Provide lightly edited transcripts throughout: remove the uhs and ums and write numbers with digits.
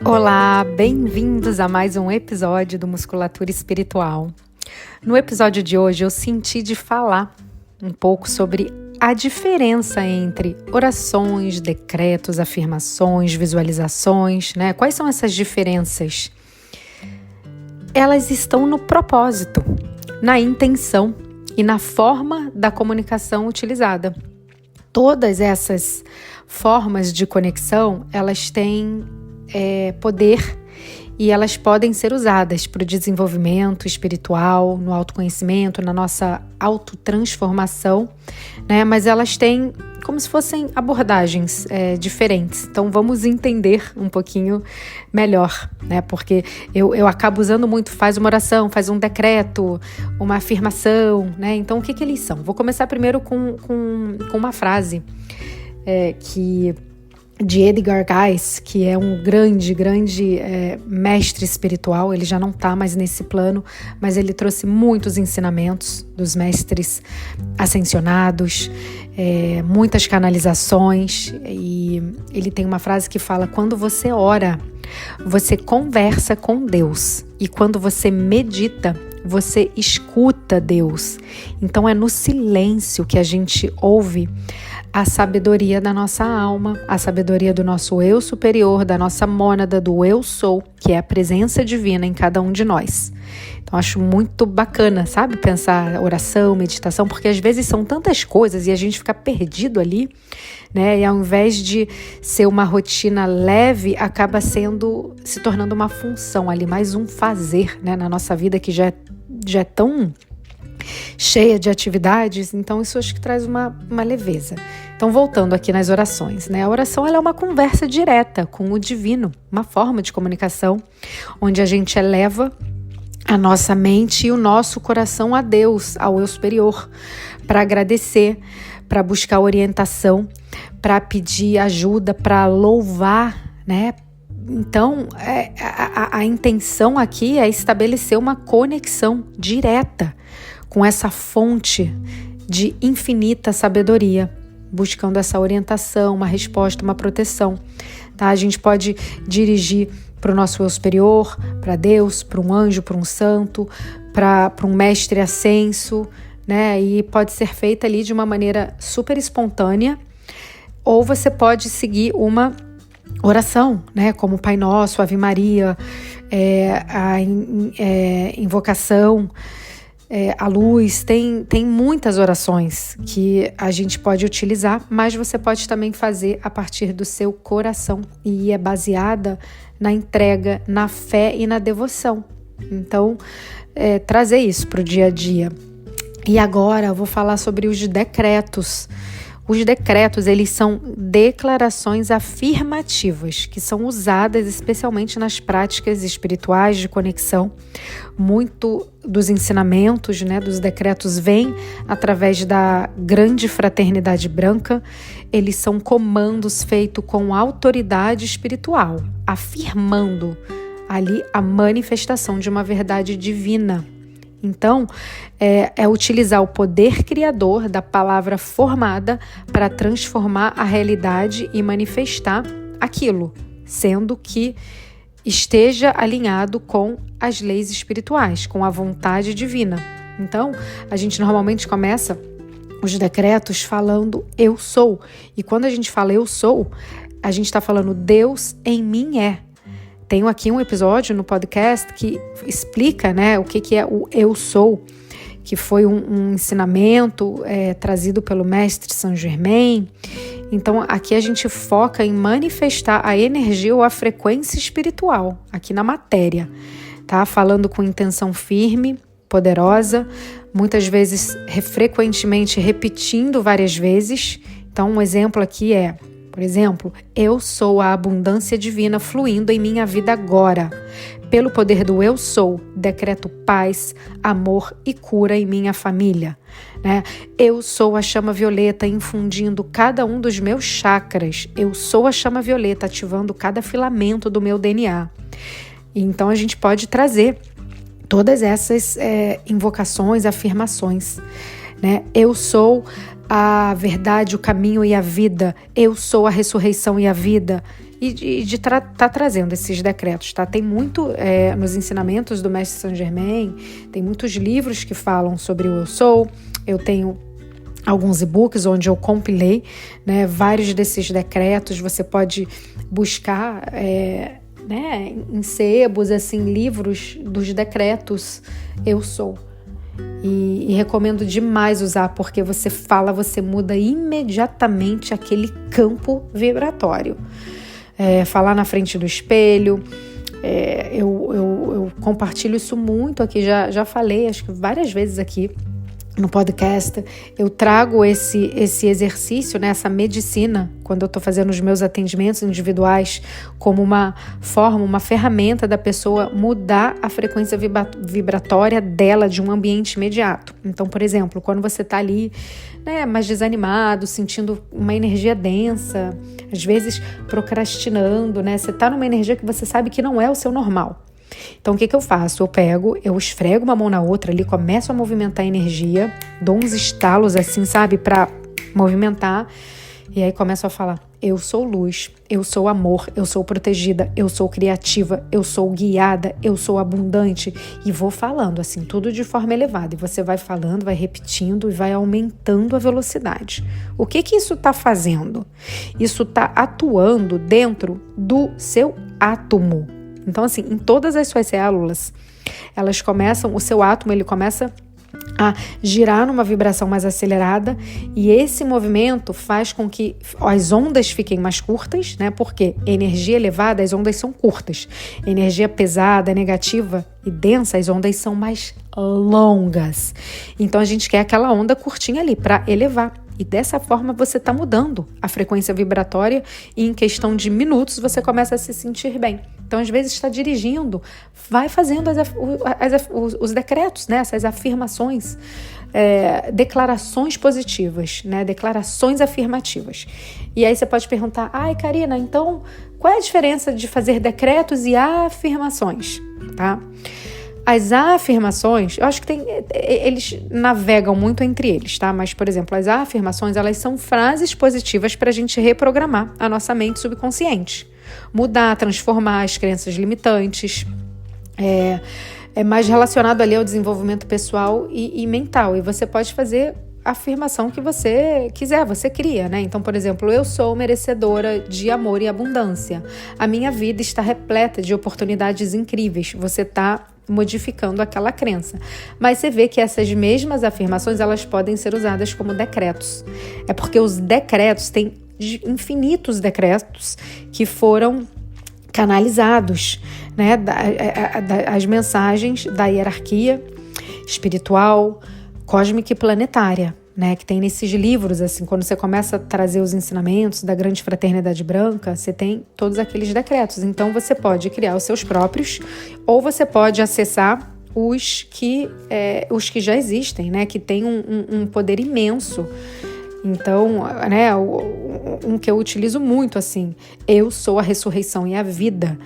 Olá, bem-vindos a mais um episódio do Musculatura Espiritual. No episódio de hoje eu senti de falar um pouco sobre a diferença entre orações, decretos, afirmações, visualizações, né? Quais são essas diferenças? Elas estão no propósito, na intenção e na forma da comunicação utilizada. Todas essas formas de conexão, elas têm poder e elas podem ser usadas para o desenvolvimento espiritual, no autoconhecimento, na nossa autotransformação, né? Mas elas têm como se fossem abordagens diferentes. Então vamos entender um pouquinho melhor, né? Porque eu acabo usando muito, faz uma oração, faz um decreto, uma afirmação, né? Então o que eles são? Vou começar primeiro com uma frase de Edgar Cayce, que é um grande mestre espiritual. Ele já não está mais nesse plano, mas ele trouxe muitos ensinamentos dos mestres ascensionados, muitas canalizações, e ele tem uma frase que fala: quando você ora, você conversa com Deus, e quando você medita, você escuta Deus. Então é no silêncio que a gente ouve a sabedoria da nossa alma, a sabedoria do nosso eu superior, da nossa mônada, do eu sou, que é a presença divina em cada um de nós. Então acho muito bacana, sabe, pensar oração, meditação, porque às vezes são tantas coisas e a gente fica perdido ali, né? E ao invés de ser uma rotina leve, acaba se tornando uma função ali, mais um fazer, né, na nossa vida que já é tão cheia de atividades. Então isso acho que traz uma leveza. Então voltando aqui nas orações, né? A oração ela é uma conversa direta com o divino, uma forma de comunicação onde a gente eleva a nossa mente e o nosso coração a Deus, ao eu superior, para agradecer, para buscar orientação, para pedir ajuda, para louvar, né? Então, a intenção aqui é estabelecer uma conexão direta com essa fonte de infinita sabedoria, buscando essa orientação, uma resposta, uma proteção. Tá? A gente pode dirigir para o nosso eu superior, para Deus, para um anjo, para um santo, para um mestre ascenso, né? E pode ser feita ali de uma maneira super espontânea, ou você pode seguir uma oração, né, como Pai Nosso, Ave Maria, a invocação, a luz. Tem muitas orações que a gente pode utilizar, mas você pode também fazer a partir do seu coração, e é baseada na entrega, na fé e na devoção. Então, trazer isso para o dia a dia. E agora eu vou falar sobre os decretos. Os decretos, eles são declarações afirmativas que são usadas especialmente nas práticas espirituais de conexão. Muito dos ensinamentos, né, dos decretos vêm através da grande fraternidade branca. Eles são comandos feitos com autoridade espiritual, afirmando ali a manifestação de uma verdade divina. Então, é utilizar o poder criador da palavra formada para transformar a realidade e manifestar aquilo, sendo que esteja alinhado com as leis espirituais, com a vontade divina. Então, a gente normalmente começa os decretos falando eu sou. E quando a gente fala eu sou, a gente está falando Deus em mim é. Tenho aqui um episódio no podcast que explica, né, o que é o eu sou, que foi um ensinamento trazido pelo mestre Saint Germain. Então aqui a gente foca em manifestar a energia ou a frequência espiritual aqui na matéria, tá? Falando com intenção firme, poderosa, muitas vezes frequentemente repetindo várias vezes. Então um exemplo aqui por exemplo, eu sou a abundância divina fluindo em minha vida agora. Pelo poder do eu sou, decreto paz, amor e cura em minha família. Né? Eu sou a chama violeta infundindo cada um dos meus chakras. Eu sou a chama violeta ativando cada filamento do meu DNA. Então a gente pode trazer todas essas invocações, afirmações. né? Eu sou a verdade, o caminho e a vida. Eu sou a ressurreição e a vida. E de tá trazendo esses decretos, tá? Tem muito nos ensinamentos do Mestre Saint Germain, tem muitos livros que falam sobre o eu sou. Eu tenho alguns e-books onde eu compilei, né, vários desses decretos. Você pode buscar né, em sebos, assim, livros dos decretos eu sou. E recomendo demais usar, porque você fala, você muda imediatamente aquele campo vibratório. Falar na frente do espelho, eu compartilho isso muito aqui, já falei acho que várias vezes aqui no podcast. Eu trago esse exercício, né, essa medicina, quando eu estou fazendo os meus atendimentos individuais, como uma forma, uma ferramenta da pessoa mudar a frequência vibratória dela de um ambiente imediato. Então, por exemplo, quando você está ali, né, mais desanimado, sentindo uma energia densa, às vezes procrastinando, né, você está numa energia que você sabe que não é o seu normal. Então, o que eu faço? Eu esfrego uma mão na outra ali, começo a movimentar a energia, dou uns estalos assim, sabe, para movimentar, e aí começo a falar: eu sou luz, eu sou amor, eu sou protegida, eu sou criativa, eu sou guiada, eu sou abundante, e vou falando assim, tudo de forma elevada, e você vai falando, vai repetindo e vai aumentando a velocidade. O que isso está fazendo? Isso está atuando dentro do seu átomo. Então, assim, em todas as suas células, elas começam, o seu átomo, ele começa a girar numa vibração mais acelerada, e esse movimento faz com que as ondas fiquem mais curtas, né? Porque energia elevada, as ondas são curtas. Energia pesada, negativa e densa, as ondas são mais longas. Então, a gente quer aquela onda curtinha ali para elevar. E dessa forma você está mudando a frequência vibratória, e em questão de minutos você começa a se sentir bem. Então, às vezes, está dirigindo, vai fazendo os decretos, né? Essas afirmações, declarações positivas, né? Declarações afirmativas. E aí você pode perguntar: ai, Karina, então qual é a diferença de fazer decretos e afirmações? Tá? As afirmações, eu acho que eles navegam muito entre eles, tá? Mas, por exemplo, as afirmações, elas são frases positivas para a gente reprogramar a nossa mente subconsciente. Mudar, transformar as crenças limitantes. É mais relacionado ali ao desenvolvimento pessoal e mental. E você pode fazer a afirmação que você quiser, você cria, né? Então, por exemplo, eu sou merecedora de amor e abundância. A minha vida está repleta de oportunidades incríveis. Você está modificando aquela crença. Mas você vê que essas mesmas afirmações, elas podem ser usadas como decretos. É porque os decretos, têm infinitos decretos que foram canalizados, né? As mensagens da hierarquia espiritual, cósmica e planetária, né, que tem nesses livros, assim, quando você começa a trazer os ensinamentos da Grande Fraternidade Branca, você tem todos aqueles decretos. Então, você pode criar os seus próprios, ou você pode acessar os que já existem, né, que tem um poder imenso. Então, né, um que eu utilizo muito, assim: eu sou a ressurreição e a vida.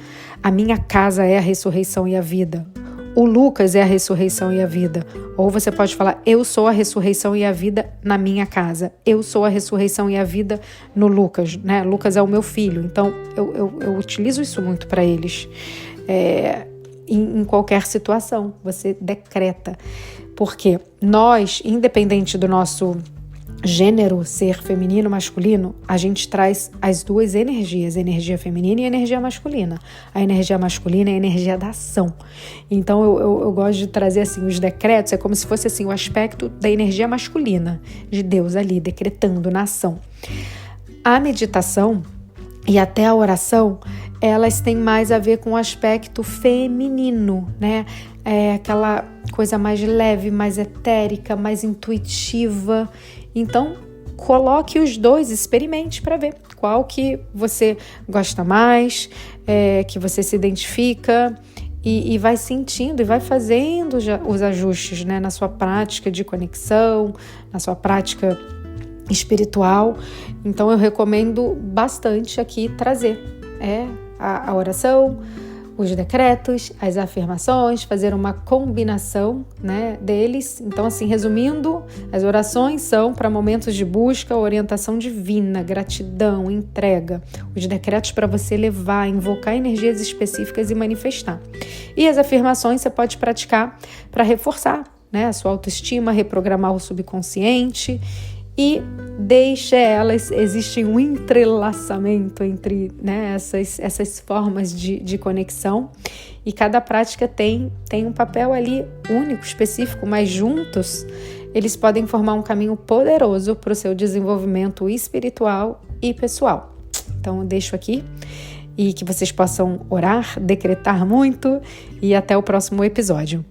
A minha casa é a ressurreição e a vida. O Lucas é a ressurreição e a vida. Ou você pode falar: eu sou a ressurreição e a vida na minha casa. Eu sou a ressurreição e a vida no Lucas, né? Lucas é o meu filho. Então, eu utilizo isso muito para eles. Em qualquer situação, você decreta. Porque nós, independente do nosso gênero, ser feminino, masculino, a gente traz as duas energias, energia feminina e energia masculina. A energia masculina é a energia da ação. Então eu gosto de trazer assim, os decretos, é como se fosse assim, o aspecto da energia masculina, de Deus ali, decretando na ação. A meditação e até a oração, elas têm mais a ver com o aspecto feminino, né? É aquela coisa mais leve, mais etérica, mais intuitiva. Então, coloque os dois, experimente para ver qual que você gosta mais, que você se identifica, e vai sentindo e vai fazendo os ajustes, né, na sua prática de conexão, na sua prática espiritual. Então, eu recomendo bastante aqui trazer a oração, os decretos, as afirmações, fazer uma combinação, né, deles. Então, assim, resumindo, as orações são para momentos de busca, orientação divina, gratidão, entrega. Os decretos para você levar, invocar energias específicas e manifestar. E as afirmações você pode praticar para reforçar, né, a sua autoestima, reprogramar o subconsciente e deixa elas, existe um entrelaçamento entre, né, essas formas de conexão, e cada prática tem um papel ali único, específico, mas juntos eles podem formar um caminho poderoso para o seu desenvolvimento espiritual e pessoal. Então eu deixo aqui e que vocês possam orar, decretar muito, e até o próximo episódio.